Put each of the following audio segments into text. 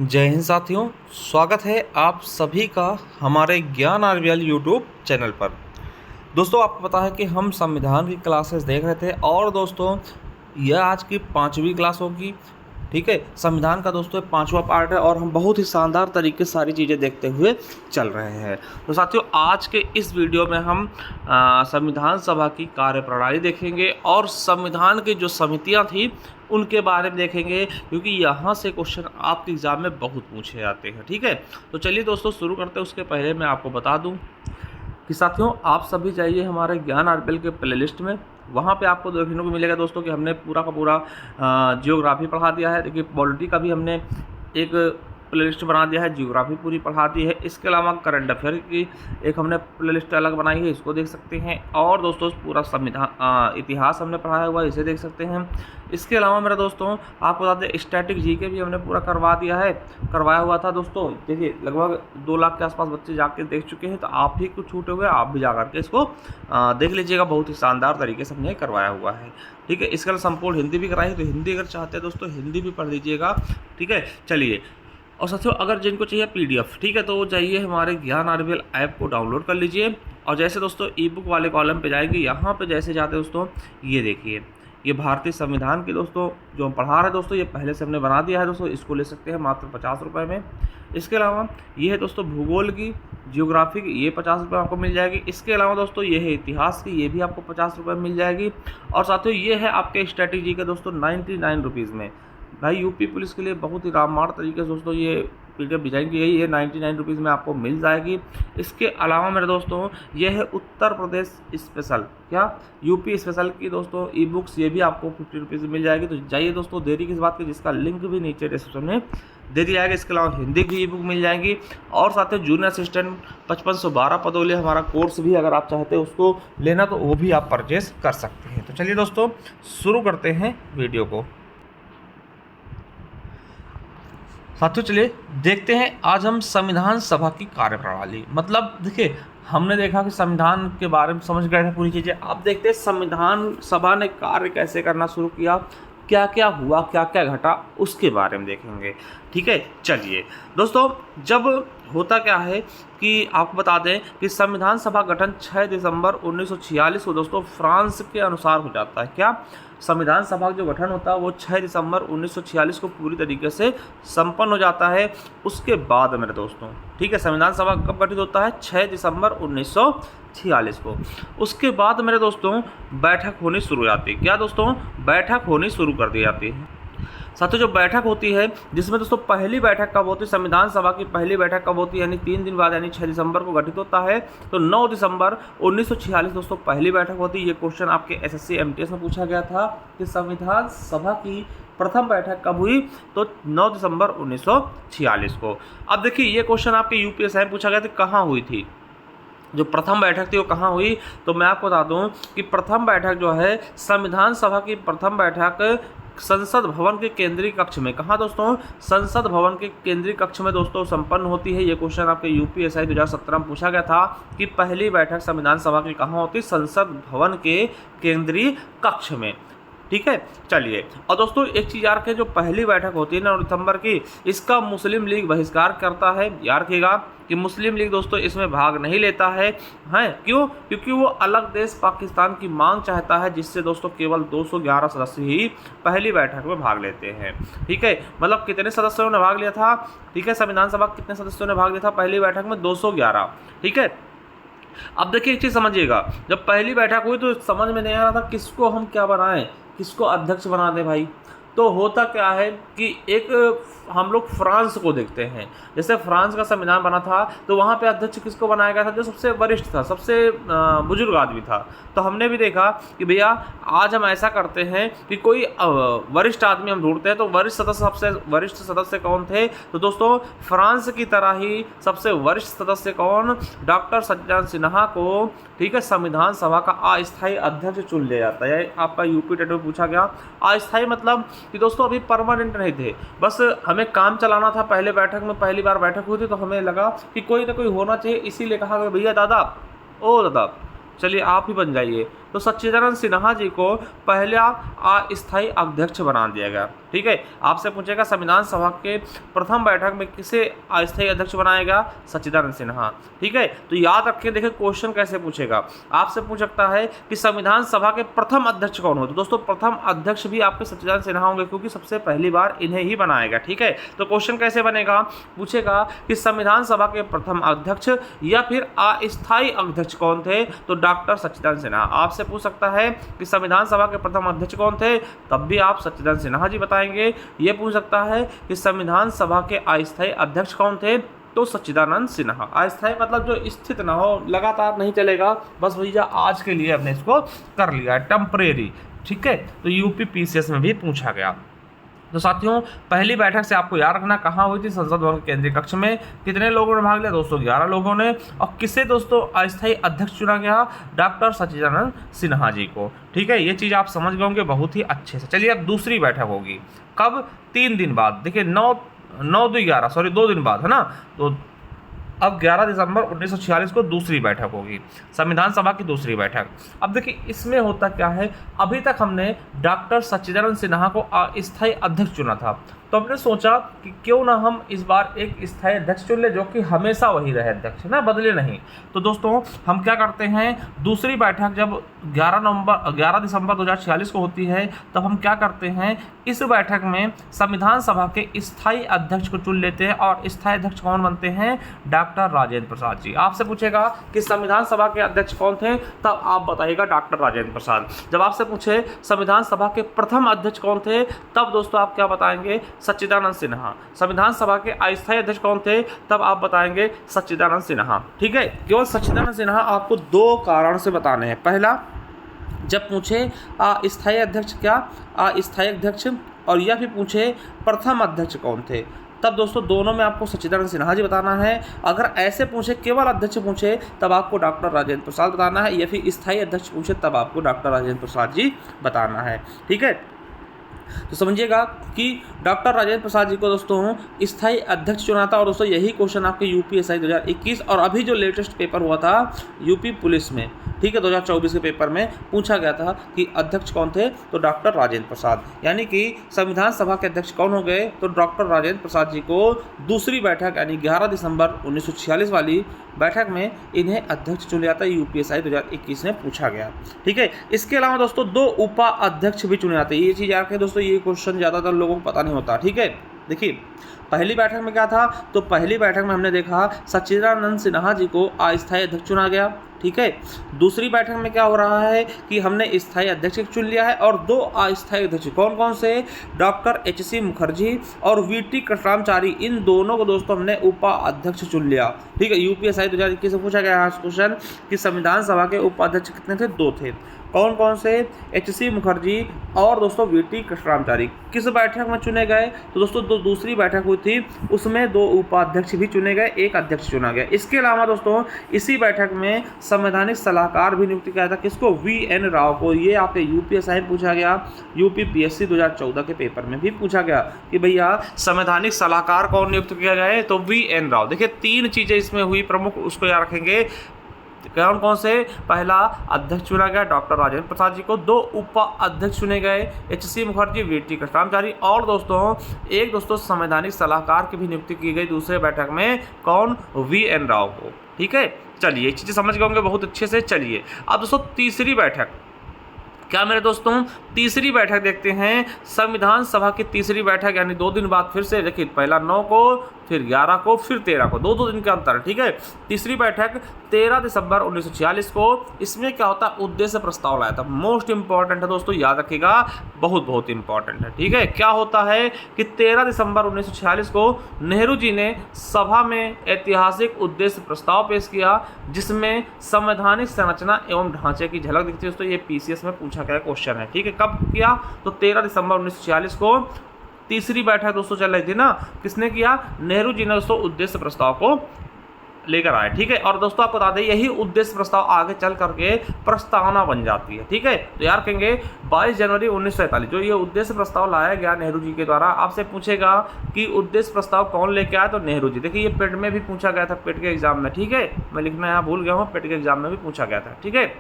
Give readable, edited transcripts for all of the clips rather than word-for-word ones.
जय हिंद साथियों, स्वागत है आप सभी का हमारे ज्ञान आरवीएल यूट्यूब चैनल पर। दोस्तों, आपको पता है कि हम संविधान की क्लासेस देख रहे थे और दोस्तों यह आज की 5वीं क्लास होगी। ठीक है, संविधान का दोस्तों 5वां पार्ट है और हम बहुत ही शानदार तरीके से सारी चीज़ें देखते हुए चल रहे हैं। तो साथियों, आज के इस वीडियो में हम संविधान सभा की कार्यप्रणाली देखेंगे और संविधान की जो समितियां थी उनके बारे में देखेंगे, क्योंकि यहाँ से क्वेश्चन आपके एग्जाम में बहुत पूछे जाते हैं। ठीक है, तो चलिए दोस्तों शुरू करते हैं। उसके पहले मैं आपको बता दूँ कि साथियों, आप सभी जाइए हमारे ज्ञान आरपीएल के प्लेलिस्ट में। वहाँ पे आपको देखने को मिलेगा दोस्तों कि हमने पूरा का पूरा जियोग्राफी पढ़ा दिया है। देखिए, पॉलिटी का भी हमने एक प्लेलिस्ट बना दिया है, जियोग्राफी पूरी पढ़ा दी है। इसके अलावा करंट अफेयर की एक हमने प्लेलिस्ट अलग बनाई है, इसको देख सकते हैं। और दोस्तों पूरा संविधान इतिहास हमने पढ़ाया हुआ है, इसे देख सकते हैं। इसके अलावा मेरे दोस्तों आपको बता दें, स्टैटिक जीके भी हमने पूरा करवाया हुआ था दोस्तों। देखिए, लगभग 2 लाख के आसपास बच्चे जाके देख चुके हैं, तो आप ही कुछ छूटे हुए आप भी जा करके इसको देख लीजिएगा। बहुत ही शानदार तरीके से हमने करवाया हुआ है। ठीक है, इसके अलावा संपूर्ण हिंदी भी कराई है, तो हिंदी अगर चाहते हैं दोस्तों हिंदी भी पढ़ लीजिएगा। ठीक है, चलिए। और साथियों, अगर जिनको चाहिए पीडीएफ, ठीक है, तो वो जाइए हमारे ज्ञान आरवीएल ऐप को डाउनलोड कर लीजिए। और जैसे दोस्तों ई बुक वाले कॉलम पे जाएंगे, यहाँ पे जैसे जाते दोस्तों ये देखिए, ये भारतीय संविधान की दोस्तों जो हम पढ़ा रहे हैं दोस्तों, ये पहले से हमने बना दिया है दोस्तों। इसको ले सकते हैं मात्र 50 रुपये में। इसके अलावा ये है दोस्तों भूगोल की, जियोग्राफी की, ये 50 रुपये आपको मिल जाएगी। इसके अलावा दोस्तों ये है इतिहास की, ये भी आपको 50 रुपये मिल जाएगी। और साथियों ये है आपके स्ट्रैटेजी के दोस्तों 99 रुपीज़ में। भाई, यूपी पुलिस के लिए बहुत ही राममार तरीके से दोस्तों ये पीडीएफ डिजाइन की गई है, 99 रुपीज़ में आपको मिल जाएगी। इसके अलावा मेरे दोस्तों ये है उत्तर प्रदेश स्पेशल, क्या यूपी स्पेशल की दोस्तों ई बुक्स, ये भी आपको 50 रुपीज़ में मिल जाएगी। तो जाइए दोस्तों, देरी किस बात की, जिसका लिंक भी नीचे डिस्क्रिप्शन में दे दिया जाएगा। इसके अलावा हिंदी की ई बुक मिल जाएंगी। और साथ ही जूनियर असिस्टेंट 5512 पदों लिए हमारा कोर्स भी, अगर आप चाहते हैं उसको लेना, तो वो भी आप परचेज कर सकते हैं। तो चलिए दोस्तों शुरू करते हैं वीडियो को। साथियों चलिए देखते हैं आज हम संविधान सभा की कार्यप्रणाली। मतलब देखिए, हमने देखा कि संविधान के बारे में समझ गए थे पूरी चीज़ें। अब देखते हैं संविधान सभा ने कार्य कैसे करना शुरू किया, क्या क्या हुआ, क्या क्या घटा, उसके बारे में देखेंगे। ठीक है, चलिए दोस्तों, जब होता क्या है कि आपको बता दें कि संविधान सभा गठन 6 दिसंबर 1946 को दोस्तों फ्रांस के अनुसार हो जाता है। क्या संविधान सभा का जो गठन होता है वो 6 दिसंबर 1946 को पूरी तरीके से संपन्न हो जाता है। उसके बाद मेरे दोस्तों, ठीक है, संविधान सभा कब गठित होता है? 6 दिसंबर 1946 को। उसके बाद मेरे दोस्तों बैठक होनी शुरू हो जाती है। क्या दोस्तों? बैठक होनी शुरू कर दी जाती है। साथियों, जो बैठक होती है, जिसमें दोस्तों पहली बैठक कब होती है? संविधान सभा की पहली बैठक कब होती है? यानी 3 दिन बाद, यानी 6 दिसंबर को गठित होता है। तो 9 दिसंबर 1946 दोस्तों पहली बैठक होती है। ये क्वेश्चन आपके एसएससी एमटीएस में पूछा गया था कि संविधान सभा की प्रथम बैठक कब हुई? तो 9 दिसंबर 1946 को। अब देखिए, ये क्वेश्चन आपके यूपीएससी में पूछा गया था, कहाँ हुई थी जो प्रथम बैठक थी, वो कहाँ हुई? तो मैं आपको बता दूं कि प्रथम बैठक जो है, संविधान सभा की प्रथम बैठक संसद भवन के केंद्रीय कक्ष में। कहाँ दोस्तों? संसद भवन के केंद्रीय कक्ष में दोस्तों संपन्न होती है। ये क्वेश्चन आपके यूपीएससी 2017 में पूछा गया था कि पहली बैठक संविधान सभा की कहाँ होती? संसद भवन के केंद्रीय कक्ष में। ठीक है, चलिए। और दोस्तों एक चीज़ याद रखें, जो पहली बैठक होती है 9 दिसंबर की, इसका मुस्लिम लीग बहिष्कार करता है। याद रखिएगा कि मुस्लिम लीग दोस्तों इसमें भाग नहीं लेता है। क्यों? क्योंकि वो अलग देश पाकिस्तान की मांग चाहता है, जिससे दोस्तों केवल 211 सदस्य ही पहली बैठक में भाग लेते हैं। ठीक है, मतलब कितने सदस्यों ने भाग लिया था? ठीक है, संविधान सभा कितने सदस्यों ने भाग लिया था पहली बैठक में? 211। ठीक है, अब देखिए एक चीज़ समझिएगा, जब पहली बैठक हुई तो समझ में नहीं आ रहा था किसको हम क्या बनाएं, किसको अध्यक्ष बना दें भाई। तो होता क्या है कि एक हम लोग फ्रांस को देखते हैं। जैसे फ्रांस का संविधान बना था, तो वहाँ पे अध्यक्ष किसको बनाया गया था? जो सबसे वरिष्ठ था, सबसे बुजुर्ग आदमी था। तो हमने भी देखा कि भैया आज हम ऐसा करते हैं कि कोई वरिष्ठ आदमी हम ढूंढते हैं। तो वरिष्ठ सदस्य, सबसे वरिष्ठ सदस्य कौन थे? तो दोस्तों फ्रांस की तरह ही सबसे वरिष्ठ सदस्य कौन? डॉक्टर सज्जन सिन्हा को, ठीक है, संविधान सभा का अस्थायी अध्यक्ष चुन लिया जाता है। आपका यूपी टेट में पूछा गया। अस्थायी मतलब कि दोस्तों अभी परमानेंट नहीं थे, बस हमें काम चलाना था। पहले बैठक में पहली बार बैठक हुई थी, तो हमें लगा कि कोई ना कोई होना चाहिए, इसीलिए कहा गया भैया दादा, ओ दादा चलिए आप ही बन जाइए। तो सच्चिदानंद सिन्हा जी को पहला अस्थायी अध्यक्ष बना दिया गया। ठीक है, आपसे पूछेगा संविधान सभा के प्रथम बैठक में किसे अस्थायी अध्यक्ष बनाएगा? सच्चिदानंद सिन्हा। ठीक है, तो याद रखें, देखिए क्वेश्चन कैसे पूछेगा, आपसे पूछ सकता है कि संविधान सभा के प्रथम अध्यक्ष कौन हो? तो दोस्तों प्रथम अध्यक्ष भी आपके सच्चिदानंद सिन्हा होंगे, क्योंकि सबसे पहली बार इन्हें ही बनाएगा। ठीक है, तो क्वेश्चन कैसे बनेगा, पूछेगा कि संविधान सभा के प्रथम अध्यक्ष या फिर अस्थायी अध्यक्ष कौन थे? तो डॉक्टर सच्चिदानंद सिन्हा। आपसे पूछ सकता है कि संविधान सभा के प्रथम अध्यक्ष कौन थे? तब भी आप सच्चिदानंद सिन्हा जी बताएंगे। ये पूछ सकता है कि संविधान सभा के अस्थायी अध्यक्ष कौन थे? तो सच्चिदानंद सिन्हा। अस्थायी मतलब जो स्थित ना हो, लगातार नहीं चलेगा, बस भैया आज के लिए हमने इसको कर लिया है, टेम्परेरी। ठीक है, तो यूपी पीसीएस में भी पूछा गया। तो साथियों, पहली बैठक से आपको याद रखना कहाँ हुई थी? संसद भवन के केंद्रीय कक्ष में। कितने लोगों ने भाग लिया? 211 लोगों ने। और किसे दोस्तों अस्थायी अध्यक्ष चुना गया? डॉक्टर सच्चिदानंद सिन्हा जी को। ठीक है, ये चीज़ आप समझ गए होंगे बहुत ही अच्छे से। चलिए अब दूसरी बैठक होगी कब? 3 दिन बाद। देखिए 2 दिन बाद, है ना। तो अब 11 दिसंबर 1946 को दूसरी बैठक होगी, संविधान सभा की दूसरी बैठक। अब देखिए इसमें होता क्या है, अभी तक हमने डॉक्टर सच्चिदानंद सिन्हा को अस्थायी अध्यक्ष चुना था, तो हमने सोचा कि क्यों ना हम इस बार एक स्थायी अध्यक्ष चुन ले जो कि हमेशा वही रहे अध्यक्ष, ना बदले नहीं। तो दोस्तों हम क्या करते हैं, दूसरी बैठक जब 11 दिसंबर 2046 को होती है, तब हम क्या करते हैं, इस बैठक में संविधान सभा के स्थायी अध्यक्ष को चुन लेते हैं। और स्थायी अध्यक्ष कौन बनते हैं? डॉक्टर राजेंद्र प्रसाद जी। आपसे पूछेगा कि संविधान सभा के अध्यक्ष कौन थे, तब आप बताइएगा डॉक्टर राजेंद्र प्रसाद। जब आपसे पूछे संविधान सभा के प्रथम अध्यक्ष कौन थे, तब दोस्तों आप क्या बताएंगे? सच्चिदानंद सिन्हा। संविधान सभा के अस्थायी अध्यक्ष कौन थे, तब आप बताएंगे सच्चिदानंद सिन्हा। ठीक है, केवल सच्चिदानंद सिन्हा आपको 2 कारण से बताने हैं। पहला, जब पूछे अस्थायी अध्यक्ष क्या अस्थायी अध्यक्ष, और या फिर पूछे प्रथम अध्यक्ष कौन थे, तब दोस्तों दोनों में आपको सच्चिदानंद सिन्हा जी बताना है। अगर ऐसे पूछे, केवल अध्यक्ष पूछे, तब आपको डॉक्टर राजेंद्र प्रसाद बताना है, या फिर स्थायी अध्यक्ष पूछे तब आपको डॉक्टर राजेंद्र प्रसाद जी बताना है। ठीक है, तो समझिएगा कि डॉक्टर राजेंद्र प्रसाद जी को दोस्तों स्थायी अध्यक्ष चुना था। और दोस्तों यही क्वेश्चन आपके यूपीएसआई 2021 और अभी जो लेटेस्ट पेपर हुआ था यूपी पुलिस में, ठीक है, 2024 के पेपर में पूछा गया था कि अध्यक्ष कौन थे, तो डॉक्टर राजेंद्र प्रसाद। यानी कि संविधान सभा के अध्यक्ष कौन हो गए, तो डॉक्टर राजेंद्र प्रसाद जी को दूसरी बैठक यानी 11 दिसंबर 1946 वाली बैठक में इन्हें अध्यक्ष चुना जाता है। यूपीएसआई 2021 में पूछा गया। ठीक है, इसके अलावा दोस्तों 2 उपाध्यक्ष भी चुने जाते हैं। ये चीज़ याद रखें दोस्तों, ये क्वेश्चन ज़्यादातर लोगों को पता नहीं होता। ठीक है, देखिए पहली बैठक में क्या था, तो पहली बैठक में हमने देखा सच्चिदानंद सिन्हा जी को अस्थायी अध्यक्ष चुना गया। ठीक है, दूसरी बैठक में क्या हो रहा है कि हमने स्थायी अध्यक्ष चुन लिया है, और 2 अस्थायी अध्यक्ष कौन कौन से? डॉक्टर एच.सी. मुखर्जी और वी.टी. कृष्णाचारी। इन दोनों को दोस्तों हमने उपाध्यक्ष चुन लिया। ठीक है, यूपीएसआई 2021 से पूछा गया क्वेश्चन कि संविधान सभा के उपाध्यक्ष कितने थे? 2 थे। कौन कौन से? एच.सी. मुखर्जी और दोस्तों वी.टी. कृष्णाचारी। किस बैठक में चुने गए, तो दोस्तों दूसरी बैठक हुई थी, उसमें 2 उपाध्यक्ष भी चुने गए, 1 अध्यक्ष चुना गया। इसके अलावा दोस्तों इसी बैठक में संवैधानिक सलाहकार भी नियुक्त किया था। किसको? वी.एन. राव को। ये आपके यूपीएसआई में पूछा गया, यूपी पीएससी 2014 के पेपर में भी पूछा गया कि भैया संवैधानिक सलाहकार कौन नियुक्त किया गया, तो वी.एन. राव। देखिए 3 चीज़ें इसमें हुई प्रमुख, उसको याद रखेंगे। कौन कौन से? पहला अध्यक्ष चुना गया डॉक्टर राजेंद्र प्रसाद जी को, 2 उपाध्यक्ष चुने गए एच.सी. मुखर्जी, वी.टी. कृष्णाचारी, और दोस्तों एक संवैधानिक सलाहकार की भी नियुक्ति की गई दूसरे बैठक में। कौन? वी.एन. राव को। ठीक है, चलिए ये चीज़ें समझ गए होंगे बहुत अच्छे से। चलिए अब दोस्तों तीसरी बैठक, क्या मेरे दोस्तों तीसरी बैठक देखते हैं। संविधान सभा की तीसरी बैठक यानी 2 दिन बाद फिर से, देखिए पहला 9 को, फिर 11 को, फिर 13 को, 2 दिन का अंतर है। ठीक है, तीसरी बैठक 13 दिसंबर 1946 को। इसमें क्या होता है, उद्देश्य प्रस्ताव लाया था। मोस्ट इंपॉर्टेंट है दोस्तों, याद रखिएगा, बहुत इंपॉर्टेंट है। ठीक है, क्या होता है कि 13 दिसंबर 1946 को नेहरू जी ने सभा में ऐतिहासिक उद्देश्य प्रस्ताव पेश किया, जिसमें संवैधानिक संरचना एवं ढांचे की झलक दिखती है। दोस्तों ये पीसीएस में पूछा गया क्वेश्चन है। ठीक है, कब किया, तो 13 दिसंबर 1946 को तीसरी बैठक दोस्तों चल रही थी ना, किसने किया? नेहरू जी ने दोस्तों उद्देश्य प्रस्ताव को लेकर आए। ठीक है, और दोस्तों आपको बता दें यही उद्देश्य प्रस्ताव आगे चल करके प्रस्तावना बन जाती है। ठीक है, तो यार कहेंगे 22 जनवरी 1947 जो ये उद्देश्य प्रस्ताव लाया गया नेहरू जी के द्वारा। आपसे पूछेगा कि उद्देश्य प्रस्ताव कौन लेके आया, तो नेहरू जी। देखिए ये पेट में भी पूछा गया था, पेट के एग्जाम में। ठीक है, मैं लिखना यहाँ भूल गया हूँ, पेट के एग्जाम में भी पूछा गया था। ठीक है,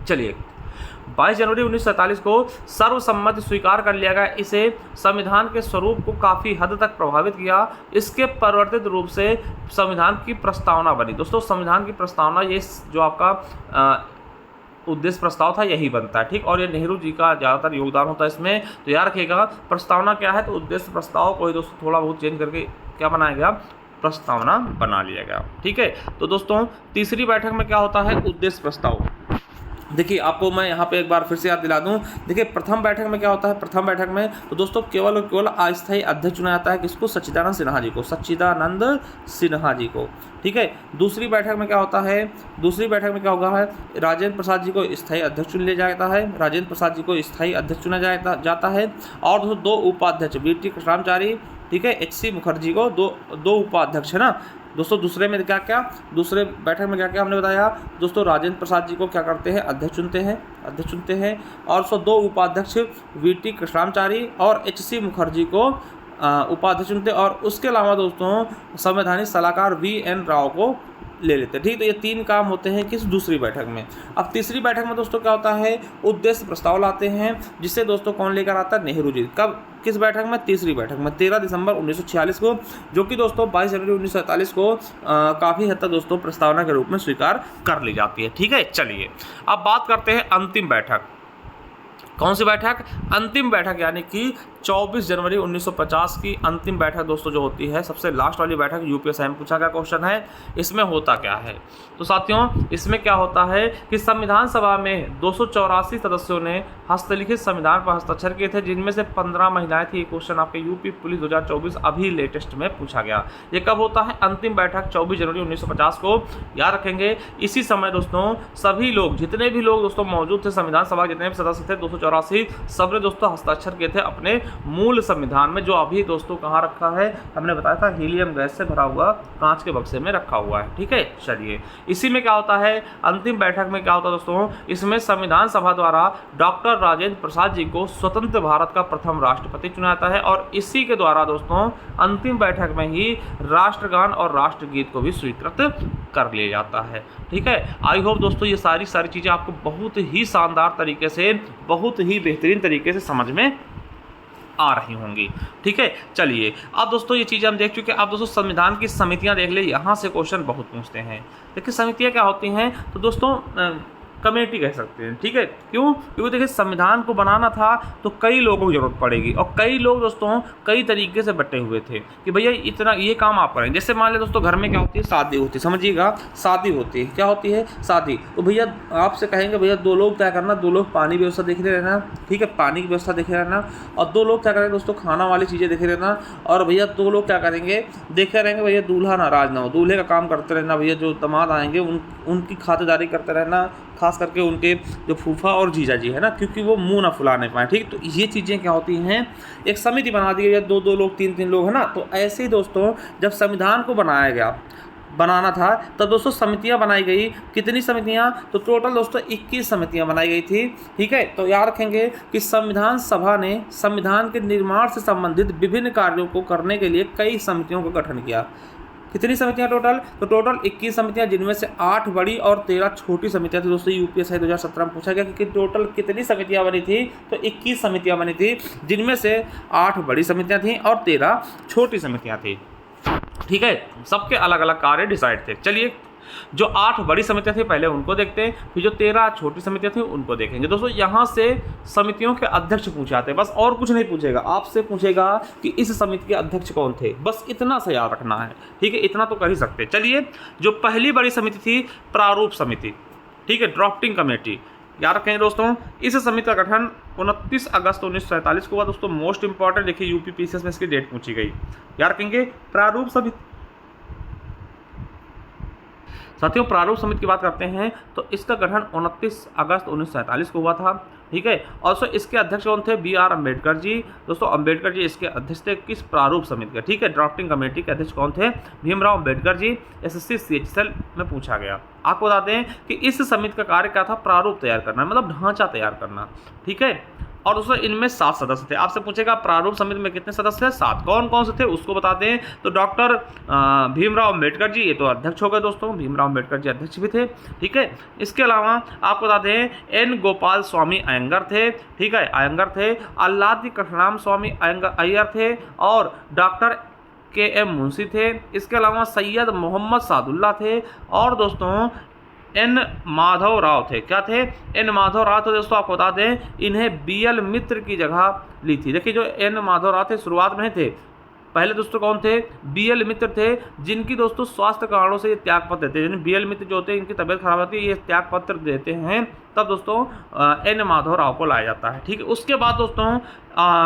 चलिए 22 जनवरी 1947 को सर्वसम्मति स्वीकार कर लिया गया। इसे संविधान के स्वरूप को काफ़ी हद तक प्रभावित किया। इसके परिवर्तित रूप से संविधान की प्रस्तावना बनी। दोस्तों संविधान की प्रस्तावना, ये जो आपका उद्देश्य प्रस्ताव था यही बनता है, ठीक। और ये नेहरू जी का ज़्यादातर योगदान होता है इसमें, तो याद रखिएगा प्रस्तावना क्या है, तो उद्देश्य प्रस्ताव को ही दोस्तों थोड़ा बहुत चेंज करके क्या बनाया गया, प्रस्तावना बना लिया गया, ठीक है। तो दोस्तों तीसरी बैठक में क्या होता है, उद्देश्य प्रस्ताव। देखिए आपको मैं यहाँ पे एक बार फिर से याद दिला दूँ। देखिए प्रथम बैठक में क्या होता है, प्रथम बैठक में तो दोस्तों केवल और केवल अस्थायी अध्यक्ष चुना जाता है, किसको, सच्चिदानंद सिन्हा जी को, सच्चिदानंद सिन्हा जी को, ठीक है। दूसरी बैठक में क्या होता है, दूसरी बैठक में क्या होगा है, राजेंद्र प्रसाद जी को स्थायी अध्यक्ष चुन लिया जाता है, राजेंद्र प्रसाद जी को स्थायी अध्यक्ष चुना जाता है। और दोस्तों 2 उपाध्यक्ष, वीटी कृष्णाचारी, ठीक है, HC मुखर्जी को दो उपाध्यक्ष है ना दोस्तों। दूसरे में क्या दूसरे बैठक में क्या हमने बताया दोस्तों, राजेंद्र प्रसाद जी को क्या करते हैं, अध्यक्ष चुनते हैं। और 2 उपाध्यक्ष वीटी कृष्णाचारी और HC मुखर्जी को उपाध्यक्ष चुनते हैं। और उसके अलावा दोस्तों संवैधानिक सलाहकार VN राव को ले लेते हैं, ठीक। तो ये 3 काम होते हैं किस, दूसरी बैठक में। अब तीसरी बैठक में दोस्तों क्या होता है, उद्देश्य प्रस्ताव लाते हैं, जिसे दोस्तों कौन लेकर आता है, नेहरू जी। कब, किस बैठक में, तीसरी बैठक में 13 दिसंबर 1946 को, जो कि दोस्तों 22 जनवरी 1947 को काफ़ी हद तक दोस्तों प्रस्तावना के रूप में स्वीकार कर ली जाती है, ठीक है। चलिए अब बात करते हैं अंतिम बैठक। कौन सी बैठक, अंतिम बैठक, यानी कि 24 जनवरी 1950 की अंतिम बैठक दोस्तों जो होती है, सबसे लास्ट वाली बैठक। यूपीएससी में पूछा गया क्वेश्चन है, इसमें होता क्या है, तो साथियों इसमें क्या होता है कि संविधान सभा में 284 सदस्यों ने हस्तलिखित संविधान पर हस्ताक्षर किए थे, जिनमें से 15 महिलाएं थी। क्वेश्चन आपके यूपी पुलिस 2024 अभी लेटेस्ट में पूछा गया। ये कब होता है, अंतिम बैठक 24 जनवरी 1950 को, याद रखेंगे। इसी समय दोस्तों सभी लोग, जितने भी लोग दोस्तों मौजूद थे संविधान सभा, जितने भी सदस्य थे 284, सब ने दोस्तों हस्ताक्षर किए थे अपने मूल संविधान में, जो अभी दोस्तों कहाँ रखा है, हमने बताया था हीलियम गैस से भरा हुआ कांच के बक्से में रखा हुआ है, ठीक है। चलिए इसी में क्या होता है, अंतिम बैठक में क्या होता है दोस्तों, इसमें संविधान सभा द्वारा डॉक्टर राजेंद्र प्रसाद जी को स्वतंत्र भारत का प्रथम राष्ट्रपति चुना जाता है। और इसी के द्वारा दोस्तों अंतिम बैठक में ही राष्ट्रगान और राष्ट्रगीत को भी स्वीकृत कर लिया जाता है, ठीक है। आई होप दोस्तों ये सारी चीज़ें आपको बहुत ही शानदार तरीके से, बहुत ही बेहतरीन तरीके से समझ में आ रही होंगी, ठीक है। चलिए अब दोस्तों ये चीज़ें हम देख चुके हैं। अब दोस्तों संविधान की समितियां देख ले, यहाँ से क्वेश्चन बहुत पूछते हैं। देखिए समितियां क्या होती हैं, तो दोस्तों कमेटी कह सकते हैं, ठीक है। क्यों, क्योंकि देखिए संविधान को बनाना था तो कई लोगों की जरूरत पड़ेगी, और कई लोग दोस्तों कई तरीके से बटे हुए थे कि भैया इतना ये काम आप करें। जैसे मान लें दोस्तों घर में क्या होती है, शादी होती है, समझिएगा शादी होती है, क्या होती है, शादी। तो भैया आपसे कहेंगे भैया 2 लोग क्या करना, 2 लोग पानी की व्यवस्था देखे रहना, ठीक है, पानी की व्यवस्था देखे रहना। और 2 लोग क्या करेंगे दोस्तों, खाना वाली चीज़ें देखे रहना। और भैया 2 लोग क्या करेंगे, देखे रहेंगे भैया दूल्हा नाराज ना हो, दूल्हे का काम करते रहना। भैया जो दामाद आएंगे उनकी खातिरदारी करते रहना, खास करके उनके जो फूफा और जीजा जी है ना, क्योंकि वो मुंह ना फुलाने पाए, ठीक। तो ये चीज़ें क्या होती हैं, एक समिति बना दी गई, 2 लोग 3 लोग है ना। तो ऐसे ही दोस्तों जब संविधान को बनाना था तब दोस्तों समितियां बनाई गई। कितनी समितियां, तो टोटल दोस्तों 21 समितियां बनाई गई थी, ठीक है। तो याद रखेंगे कि संविधान सभा ने संविधान के निर्माण से संबंधित विभिन्न कार्यों को करने के लिए कई समितियों का गठन किया। कितनी समितियां टोटल, तो टोटल 21 समितियां, जिनमें से 8 बड़ी और 13 छोटी समितियां थी। दोस्तों यूपीएससी 2017 में पूछा गया कि टोटल कितनी समितियां बनी थी, तो 21 समितियां बनी थी, जिनमें से 8 बड़ी समितियां थीं और 13 छोटी समितियां थी, ठीक है। सबके अलग अलग कार्य डिसाइड थे। चलिए जो 8 बड़ी समितियां थी पहले उनको देखते हैं, फिर जो 13 छोटी समितियां थी उनको देखेंगे। दोस्तों यहाँ से समितियों के अध्यक्ष पूछे जाते हैं, बस और कुछ नहीं पूछेगा, आपसे पूछेगा कि इस समिति के अध्यक्ष कौन थे, बस इतना सा याद रखना है, ठीक है, इतना तो कर ही सकते हैं। चलिए जो पहली बड़ी समिति थी प्रारूप समिति, ठीक है, ड्राफ्टिंग कमेटी, याद रखेंगे दोस्तों। इस समिति का गठन 29 अगस्त 1947 को हुआ। दोस्तों मोस्ट इंपॉर्टेंट देखिए यूपीपीसीएस में इसकी डेट पूछी गई, याद रखेंगे। प्रारूप समिति, साथियों प्रारूप समिति की बात करते हैं तो इसका गठन 29 अगस्त 1947 को हुआ था, ठीक है। और सो इसके अध्यक्ष कौन थे, BR अम्बेडकर जी। दोस्तों अम्बेडकर जी इसके अध्यक्ष थे किस प्रारूप समिति के, ठीक है। ड्राफ्टिंग कमेटी के अध्यक्ष कौन थे, भीमराव अम्बेडकर जी। SSC CHSL में पूछा गया। आपको बता दें कि इस समिति का कार्य क्या था, प्रारूप तैयार करना, मतलब ढांचा तैयार करना, ठीक है। और दोस्तों इनमें 7 सदस्य थे। आपसे पूछेगा प्रारूप समिति में कितने सदस्य हैं? 7। कौन कौन से थे उसको बताते हैं। तो डॉक्टर भीमराव अम्बेडकर जी, ये तो अध्यक्ष हो गए दोस्तों, भीमराव अम्बेडकर जी अध्यक्ष भी थे, ठीक है। इसके अलावा आपको बताते हैं एन गोपाल स्वामी अयंगर थे, ठीक है, अयंगर थे। अल्लादी कृष्णराम स्वामी अय्यर थे और डॉक्टर के.एम. मुंशी थे। इसके अलावा सैयद मोहम्मद सादुल्ला थे और दोस्तों एन माधव राव थे। क्या थे? एन माधव राव थे दोस्तों। आपको बता दें इन्हें बीएल मित्र की जगह ली थी। देखिए जो एन माधव राव थे शुरुआत में थे, पहले दोस्तों कौन थे? बीएल मित्र थे, जिनकी दोस्तों स्वास्थ्य कारणों से ये त्याग पत्र देते हैं। बीएल मित्र जो होते हैं इनकी तबियत खराब होती है, ये त्याग पत्र देते हैं, तब दोस्तों एन माधव राव को लाया जाता है, ठीक है। उसके बाद दोस्तों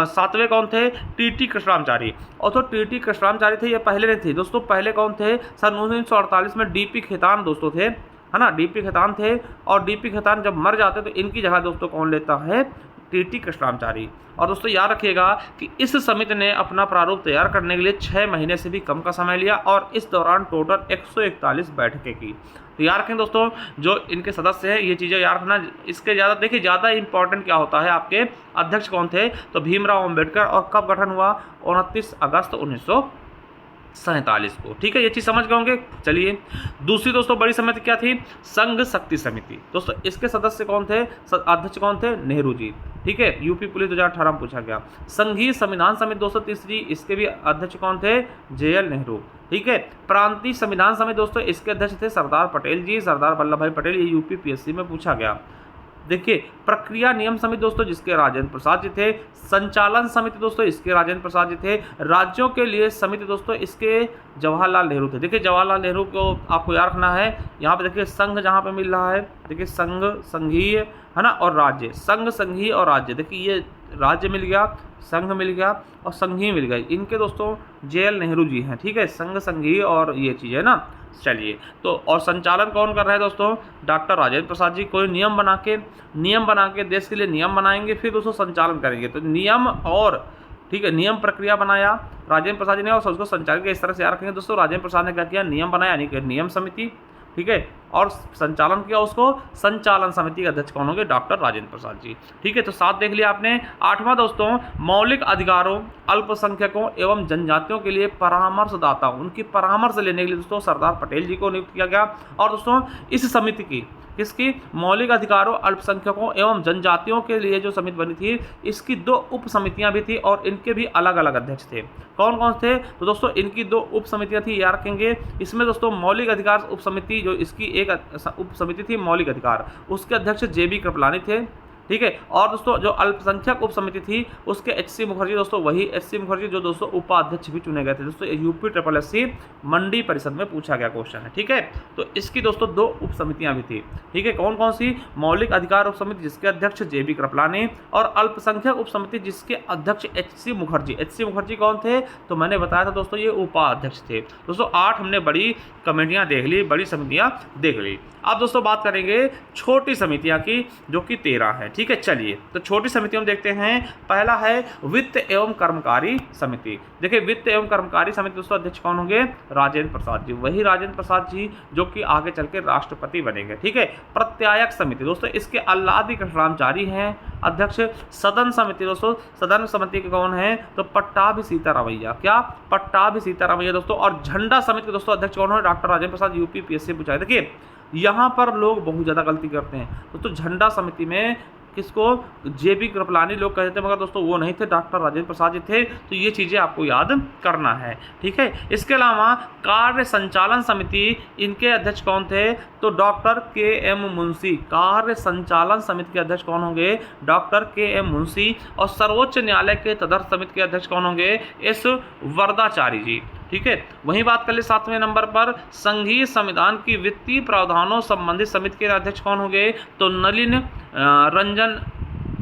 7वें कौन थे? टीटी कृष्णाचारी। और तो टीटी कृष्णाचारी थे, ये पहले नहीं थे दोस्तों। पहले कौन थे? सन 1948 में डीपी खेतान दोस्तों थे, है ना, डीपी खेतान थे। और डीपी खेतान जब मर जाते तो इनकी जगह दोस्तों कौन लेता है? टीटी कृष्णाचारी। और दोस्तों याद रखिएगा कि इस समिति ने अपना प्रारूप तैयार करने के लिए 6 महीने से भी कम का समय लिया और इस दौरान टोटल 141 बैठकें की। तो याद रखें दोस्तों, जो इनके सदस्य हैं ये चीज़ें याद रखना। इसके ज़्यादा देखिए, ज़्यादा इंपॉर्टेंट क्या होता है, आपके अध्यक्ष कौन थे? तो भीमराव अम्बेडकर। और कब गठन हुआ? 29 अगस्त 1947 को, ठीक है। ये चीज़ समझ गए होंगे। चलिए दूसरी दोस्तों बड़ी समिति क्या थी? संघ शक्ति समिति। दोस्तों इसके सदस्य कौन थे? अध्यक्ष कौन थे? नेहरू जी, ठीक है। यूपी पुलिस 2018 में पूछा गया। संघीय संविधान समिति दोस्तों तीसरी, इसके भी अध्यक्ष कौन थे? JL नेहरू, ठीक है। प्रांतीय संविधान समिति दोस्तों इसके अध्यक्ष थे सरदार पटेल जी, सरदार वल्लभ भाई पटेल। ये यूपी PSC में पूछा गया। देखिए प्रक्रिया नियम समिति दोस्तों जिसके राजेंद्र प्रसाद जी थे। संचालन समिति दोस्तों इसके राजेंद्र प्रसाद जी थे। राज्यों के लिए समिति दोस्तों इसके जवाहरलाल नेहरू थे। देखिए जवाहरलाल नेहरू को आपको याद रखना है। यहाँ पे देखिए संघ जहाँ पे मिल रहा है, देखिए संघ, संघीय, है ना, और राज्य। संघ, संघीय और राज्य। देखिए ये राज्य मिल गया, संघ मिल गया और संघीय मिल गई। इनके दोस्तों JL नेहरू जी हैं, ठीक है। संघ, संघीय और ये चीज़ है ना। चलिए तो और संचालन कौन कर रहा है दोस्तों? डॉक्टर राजेंद्र प्रसाद जी। कोई नियम बना के देश के लिए नियम बनाएंगे, फिर दोस्तों संचालन करेंगे। तो नियम और, ठीक है, नियम प्रक्रिया बनाया राजेंद्र प्रसाद जी ने और उसको संचालन किया। इस तरह से याद रखेंगे दोस्तों, राजेंद्र प्रसाद ने क्या किया? नियम बनाया, यानी कि नियम समिति, ठीक है, और संचालन किया उसको। संचालन समिति के अध्यक्ष कौन होंगे? डॉक्टर राजेंद्र प्रसाद जी, ठीक है। तो 7 देख लिया आपने। 8वां दोस्तों मौलिक अधिकारों, अल्पसंख्यकों एवं जनजातियों के लिए परामर्शदाता, उनकी परामर्श लेने के लिए दोस्तों सरदार पटेल जी को नियुक्त किया गया। और दोस्तों इस समिति की, किसकी? मौलिक अधिकारों, अल्पसंख्यकों एवं जनजातियों के लिए जो समिति बनी थी, इसकी 2 उप समितियां भी थी और इनके भी अलग अलग अध्यक्ष थे। कौन कौन थे? तो दोस्तों इनकी 2 उप समितियां थी, याद रखेंगे। इसमें दोस्तों मौलिक अधिकार उप समिति, जो इसकी एक उप समिति थी मौलिक अधिकार, उसके अध्यक्ष JB कृपलानी थे, ठीक है। और दोस्तों जो अल्पसंख्यक उप समिति थी उसके HC मुखर्जी, दोस्तों वही HC मुखर्जी जो दोस्तों उपाध्यक्ष भी चुने गए थे। दोस्तों UPSSC मंडी परिषद में पूछा गया क्वेश्चन है, ठीक है। तो इसकी दोस्तों 2 उप समितियां भी थी, ठीक है। कौन कौन सी? मौलिक अधिकार उप समिति जिसके अध्यक्ष JB कृपलानी और अल्पसंख्यक उप समिति जिसके अध्यक्ष HC मुखर्जी। HC मुखर्जी कौन थे? तो मैंने बताया था दोस्तों ये उपाध्यक्ष थे। दोस्तों 8 हमने बड़ी कमेटियां देख ली, बड़ी समितियां देख ली। अब दोस्तों बात करेंगे छोटी समितियां की, जो कि 13 है, ठीक है। चलिए तो छोटी समितियों में देखते हैं। पहला है वित्त एवं कर्मकारी समिति। देखिए वित्त एवं कर्मकारी समिति दोस्तों अध्यक्ष कौन होंगे? राजेंद्र प्रसाद जी, वही राजेंद्र प्रसाद जी जो कि आगे चल के राष्ट्रपति बनेंगे, ठीक है। प्रत्यायक समिति दोस्तों इसके अल्लादी कृष्णाचारी हैं अध्यक्ष। सदन समिति दोस्तों, सदन समिति के कौन है? तो पट्टाभी सीतारामैया। क्या? पट्टाभी सीतारामैया दोस्तों। और झंडा समिति के दोस्तों अध्यक्ष कौन है? डॉक्टर राजेंद्र प्रसाद, UPSC पूछा है। देखिए यहाँ पर लोग बहुत ज़्यादा गलती करते हैं दोस्तों। झंडा समिति में किसको? JB कृपलानी लोग कहते थे, मगर दोस्तों वो नहीं थे, डॉक्टर राजेंद्र प्रसाद जी थे। तो ये चीज़ें आपको याद करना है, ठीक है। इसके अलावा कार्य संचालन समिति, इनके अध्यक्ष कौन थे? तो डॉक्टर KM मुंशी। कार्य संचालन समिति के अध्यक्ष कौन होंगे? Doctor KM Munshi. और सर्वोच्च न्यायालय के तदर्थ समिति के अध्यक्ष कौन होंगे? S वरदाचारी जी, ठीक है। वहीं बात कर ले 7वें नंबर पर संघीय संविधान की वित्तीय प्रावधानों संबंधित समिति के अध्यक्ष कौन होंगे? तो नलिन रंजन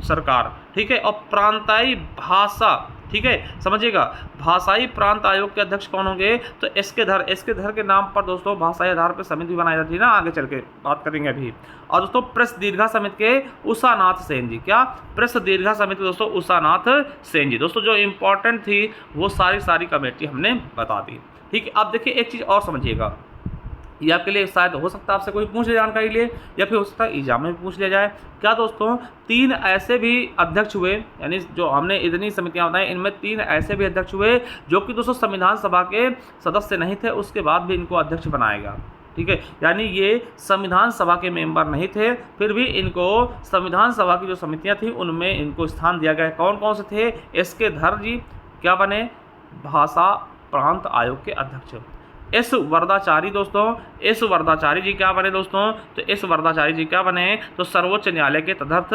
सरकार, ठीक है। और प्रांतीय भाषा, ठीक है, समझिएगा, भाषाई प्रांत आयोग के अध्यक्ष कौन होंगे? तो एसके धर के नाम पर दोस्तों भाषाई आधार पर समिति बनाई जाती है ना, आगे चल के बात करेंगे अभी। और दोस्तों प्रेस दीर्घा समिति के उषानाथ सेन जी। क्या? प्रेस दीर्घा समिति दोस्तों उषानाथ सेन जी। दोस्तों जो इंपॉर्टेंट थी वो सारी कमेटी हमने बता दी, ठीक है। अब देखिए एक चीज़ और समझिएगा, ये आपके लिए शायद हो सकता है आपसे कोई पूछ ले जानकारी लिए, या फिर हो सकता है एग्जाम में भी पूछ लिया जाए। क्या दोस्तों, 3 ऐसे भी अध्यक्ष हुए, यानी जो हमने इतनी समितियां बताई इनमें 3 ऐसे भी अध्यक्ष हुए जो कि दोस्तों संविधान सभा के सदस्य नहीं थे, उसके बाद भी इनको अध्यक्ष बनाया गया। ठीक है, यानी ये संविधान सभा के मेंबर नहीं थे, फिर भी इनको संविधान सभा की जो समितियां थी उनमें इनको स्थान दिया गया। कौन कौन से थे? एस.के. धर जी क्या बने? भाषा प्रांत आयोग के अध्यक्ष। एस वरदाचारी दोस्तों, एस वरदाचारी जी क्या बने दोस्तों? तो एस वरदाचारी जी क्या बने? तो सर्वोच्च न्यायालय के तदर्थ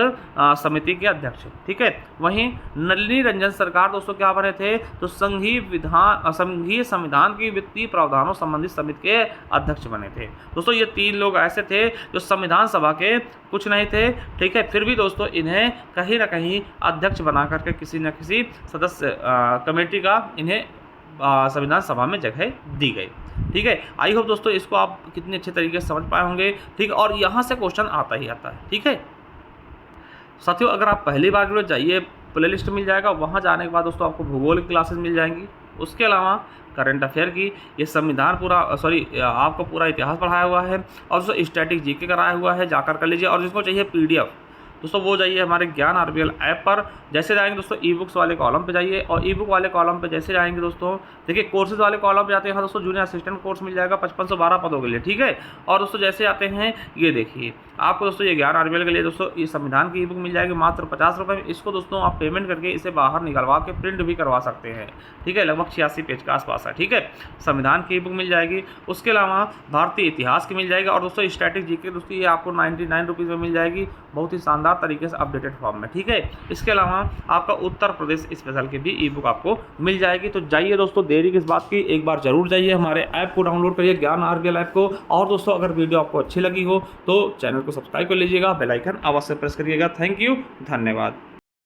समिति के अध्यक्ष। ठीक है, वहीं नलिनी रंजन सरकार दोस्तों क्या बने थे? तो संघीय संविधान की वित्तीय प्रावधानों संबंधित समिति के अध्यक्ष बने थे। दोस्तों ये 3 लोग ऐसे थे जो संविधान सभा के कुछ नहीं थे, ठीक है, फिर भी दोस्तों इन्हें कहीं ना कहीं अध्यक्ष बना करके किसी न किसी सदस्य कमेटी का इन्हें संविधान सभा में जगह दी गई। ठीक है, आई होप दोस्तों इसको आप कितने अच्छे तरीके से समझ पाए होंगे। ठीक है, और यहाँ से क्वेश्चन आता ही आता है। ठीक है साथियों, अगर आप पहली बार जुड़े जाइए, प्ले लिस्ट मिल जाएगा, वहाँ जाने के बाद दोस्तों आपको भूगोल की क्लासेस मिल जाएंगी। उसके अलावा करंट अफेयर की ये संविधान आपको पूरा इतिहास पढ़ाया हुआ है, और दोस्तों स्टैटिक जीके कराया हुआ है, जाकर कर लीजिए। और जिसको चाहिए PDF दोस्तों वो जाइए हमारे ज्ञान RBL ऐप पर। जैसे जाएंगे दोस्तों ई बुक्स वाले कॉलम पे जाइए, और ई बुक वाले कॉलम पे जैसे जाएंगे दोस्तों, देखिए कोर्सेज वाले कॉलम पे जाते हैं, यहाँ दोस्तों जूनियर असिस्टेंट कोर्स मिल जाएगा 5512 पदों के लिए। ठीक है, और दोस्तों जैसे आते हैं ये देखिए आपको दोस्तों ये ज्ञान RBL के लिए दोस्तों ये संविधान की ई बुक मिल जाएगी मात्र 50 रुपये में। इसको दोस्तों आप पेमेंट करके इसे बाहर निकलवा के प्रिंट भी करवा सकते हैं। ठीक है, लगभग 86 पेज के आसपास है। ठीक है, संविधान की ई बुक मिल जाएगी। उसके अलावा भारतीय इतिहास की मिल जाएगी, और दोस्तों स्टैटिक जीके दोस्तों ये आपको 99 रुपीज़ में मिल जाएगी, बहुत ही शानदार तरीके से अपडेटेड फॉर्म में। ठीक है, इसके अलावा आपका उत्तर प्रदेश स्पेशल की भी ई बुक आपको मिल जाएगी। तो जाइए दोस्तों, देरी किस बात की, एक बार जरूर जाइए हमारे ऐप को डाउनलोड करिए, ज्ञान RBL ऐप को। और दोस्तों अगर वीडियो आपको अच्छी लगी हो तो चैनल को सब्सक्राइब कर लीजिएगा, बेल आइकन अवश्य प्रेस करिएगा। थैंक यू, धन्यवाद।